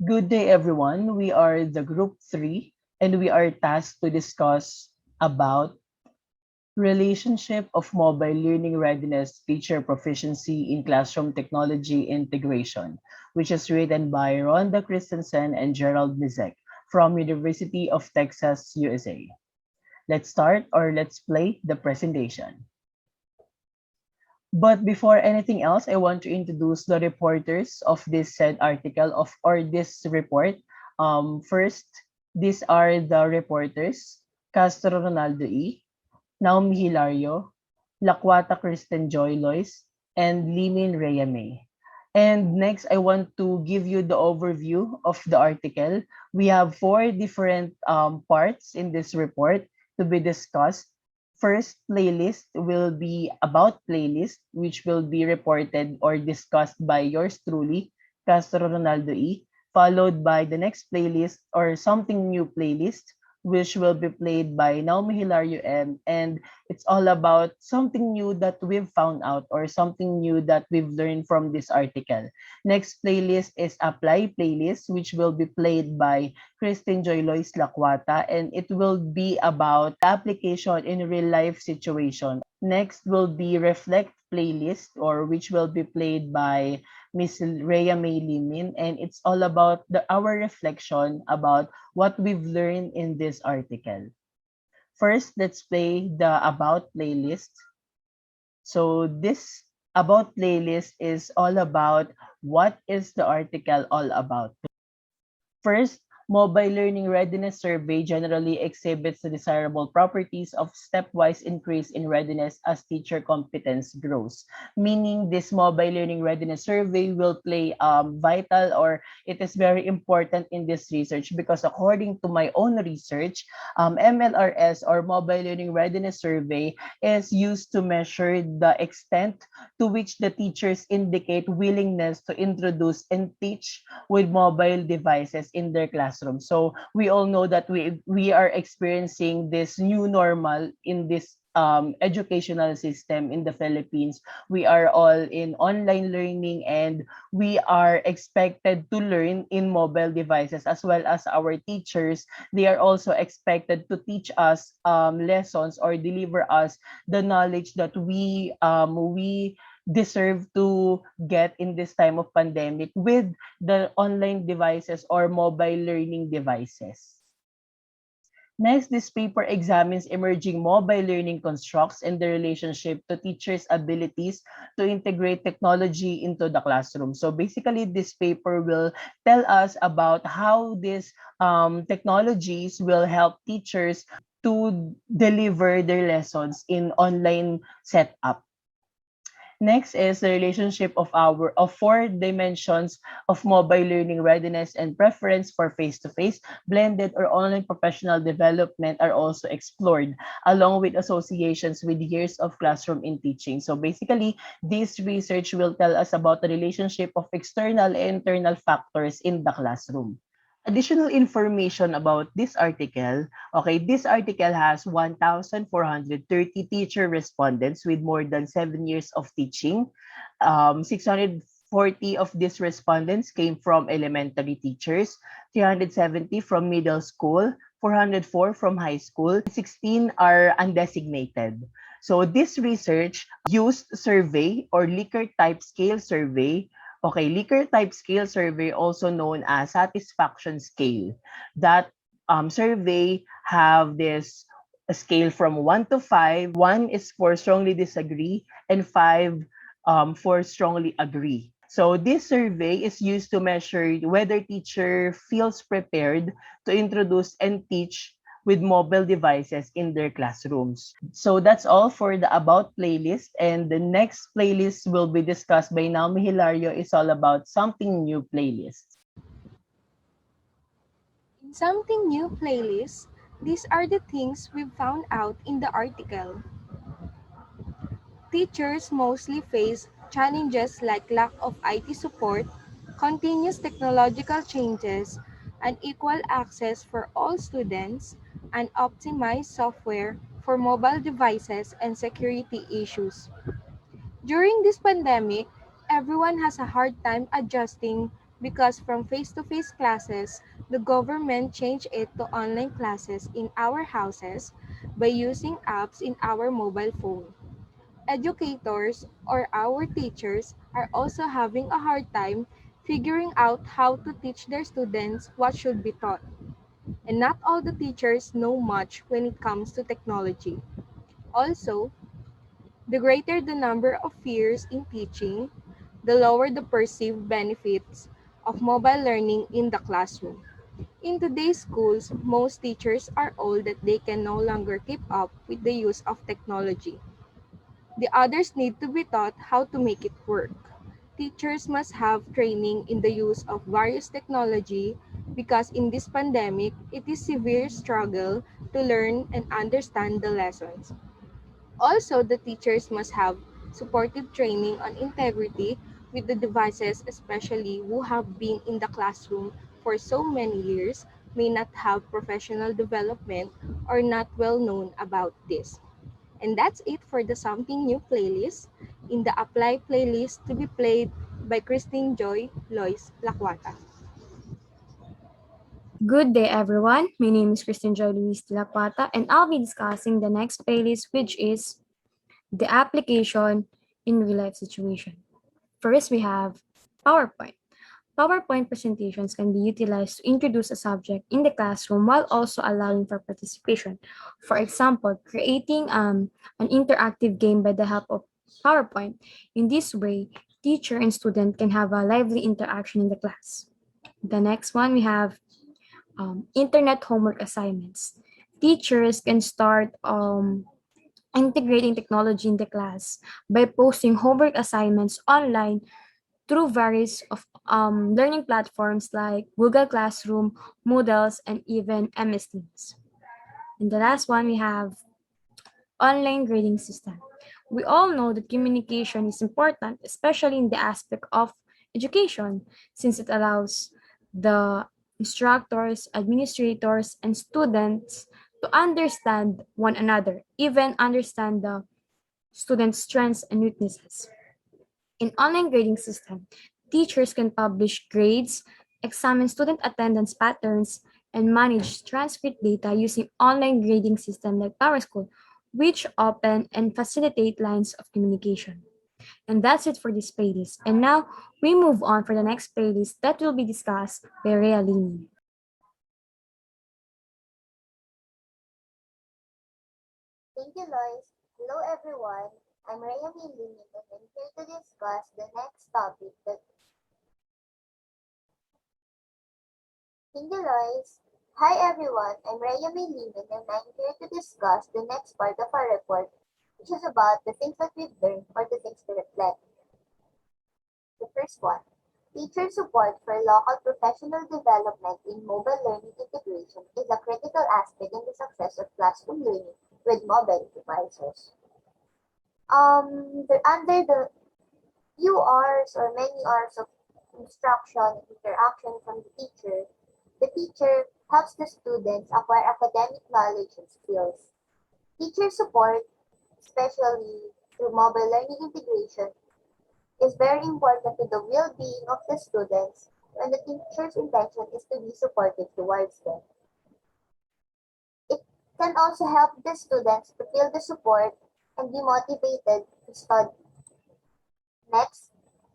Good day, everyone. We are the group three, and we are tasked to discuss about relationship of mobile learning readiness teacher proficiency in classroom technology integration, which is written by Rhonda Christensen and Gerald Mizek from University of Texas, USA. Let's start or let's play the presentation. But before anything else, I want to introduce the reporters of this said article of or this report. First, these are the reporters: Castro Ronaldo E, Naomi Hilario, Lakwata Kristen Joy Lois, and Limin Rhea May. And next, I want to give you the overview of the article. We have four different parts in this report to be discussed. First playlist will be about playlist, which will be reported or discussed by yours truly, Castro Ronaldo E, followed by the next playlist or something new playlist, which will be played by Naomi Hilario M. And it's all about something new that we've found out or something new that we've learned from this article. Next playlist is Apply playlist, which will be played by Kristen Joy Lois Lakwata, and it will be about application in real life situation. Next will be Reflect playlist, or which will be played by Miss Rhea May Limin, and it's all about our reflection about what we've learned in this article. First, let's play the About playlist. So this About playlist is all about what is the article all about. First, mobile learning readiness survey generally exhibits the desirable properties of stepwise increase in readiness as teacher competence grows. Meaning this mobile learning readiness survey will play vital or it is very important in this research because according to my own research, MLRS or mobile learning readiness survey is used to measure the extent to which the teachers indicate willingness to introduce and teach with mobile devices in their classroom. So we all know that we are experiencing this new normal in this educational system in the Philippines. We are all in online learning and we are expected to learn in mobile devices as well as our teachers. They are also expected to teach us lessons or deliver us the knowledge that we deserve to get in this time of pandemic with the online devices or mobile learning devices. Next, this paper examines emerging mobile learning constructs and the relationship to teachers' abilities to integrate technology into the classroom. So basically, this paper will tell us about how these technologies will help teachers to deliver their lessons in online setup. Next is the relationship of four dimensions of mobile learning readiness and preference for face-to-face, blended or online professional development are also explored, along with associations with years of classroom in teaching. So basically, this research will tell us about the relationship of external and internal factors in the classroom. Additional information about this article. Okay, this article has 1,430 teacher respondents with more than 7 years of teaching. 640 of these respondents came from elementary teachers, 370 from middle school, 404 from high school, 16 are undesignated. So this research used survey or Likert type scale survey. Okay, Likert type scale survey, also known as satisfaction scale. That survey have this scale from 1 to 5. 1 is for strongly disagree and 5 for strongly agree. So this survey is used to measure whether teacher feels prepared to introduce and teach with mobile devices in their classrooms. So that's all for the About playlist. And the next playlist will be discussed by Naomi Hilario is all about something new playlist. In something new playlist, these are the things we found out in the article. Teachers mostly face challenges like lack of IT support, continuous technological changes, unequal access for all students, and optimized software for mobile devices and security issues. During this pandemic, everyone has a hard time adjusting because from face-to-face classes, the government changed it to online classes in our houses by using apps in our mobile phone. Educators or our teachers are also having a hard time figuring out how to teach their students what should be taught. And not all the teachers know much when it comes to technology. Also, the greater the number of fears in teaching, the lower the perceived benefits of mobile learning in the classroom. In today's schools, most teachers are old that they can no longer keep up with the use of technology. The others need to be taught how to make it work. Teachers must have training in the use of various technology because in this pandemic, it is severe struggle to learn and understand the lessons. Also, the teachers must have supportive training on integrity with the devices, especially who have been in the classroom for so many years, may not have professional development or not well known about this. And that's it for the Something New playlist. In the Apply playlist to be played by Christine Joy Lois Lakwata. Good day, everyone. My name is Christian Joy Luis de la Plata, and I'll be discussing the next playlist, which is the application in real life situation. First, we have PowerPoint. PowerPoint presentations can be utilized to introduce a subject in the classroom while also allowing for participation. For example, creating an interactive game by the help of PowerPoint. In this way, teacher and student can have a lively interaction in the class. The next one, we have internet homework assignments. Teachers can start integrating technology in the class by posting homework assignments online through various of learning platforms like Google Classroom, Moodles, and even MS Teams. And the last one, we have online grading system. We all know that communication is important, especially in the aspect of education, since it allows the instructors, administrators, and students to understand one another, even understand the students' strengths and weaknesses. In online grading system, teachers can publish grades, examine student attendance patterns, and manage transcript data using online grading system like PowerSchool, which open and facilitate lines of communication. And that's it for this playlist. And now we move on for the next playlist that will be discussed by Rhea Lini. Thank you, Lois. Hello, everyone. I'm Rhea Limit, and I'm here to discuss the next topic. Thank you, Lois. Hi, everyone. I'm Rhea Limit, and I'm here to discuss the next part of our report, which is about the things that we've learned or the things to reflect. The first one, teacher support for local professional development in mobile learning integration is a critical aspect in the success of classroom learning with mobile devices. Under the few hours or many hours of instruction and interaction from the teacher helps the students acquire academic knowledge and skills. Teacher support, especially through mobile learning integration, is very important to the well-being of the students, and the teacher's intention is to be supportive towards them. It can also help the students to feel the support and be motivated to study. Next,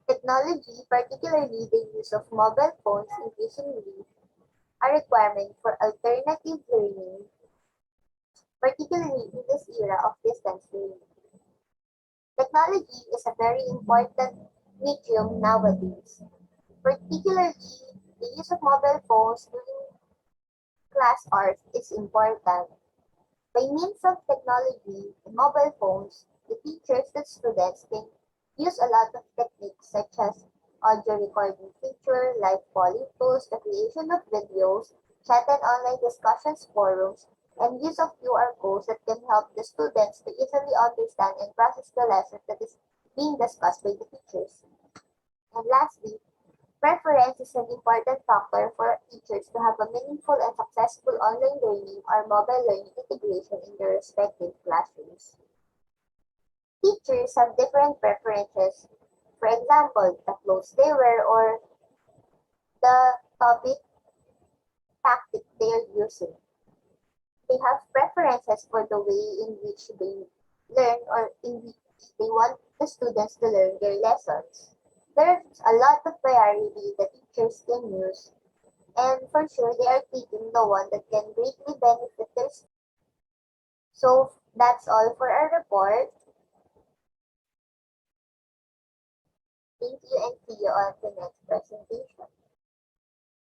technology, particularly the use of mobile phones increasingly a requirement for alternative learning, particularly in this era of distance learning. Technology is a very important medium nowadays. Particularly, the use of mobile phones during class hours is important. By means of technology and mobile phones, the teachers and students can use a lot of techniques such as audio recording feature, live polling tools, the creation of videos, chat and online discussions forums, and use of QR codes that can help the students to easily understand and process the lesson that is being discussed by the teachers. And lastly, preference is an important factor for teachers to have a meaningful and successful online learning or mobile learning integration in their respective classrooms. Teachers have different preferences. For example, the clothes they wear or the topic tactic they are using. They have preferences for the way in which they learn or in which they want the students to learn their lessons. There's a lot of priority the teachers can use, and for sure they are picking the one that can greatly benefit their students. So that's all for our report. Thank you and see you on the next presentation.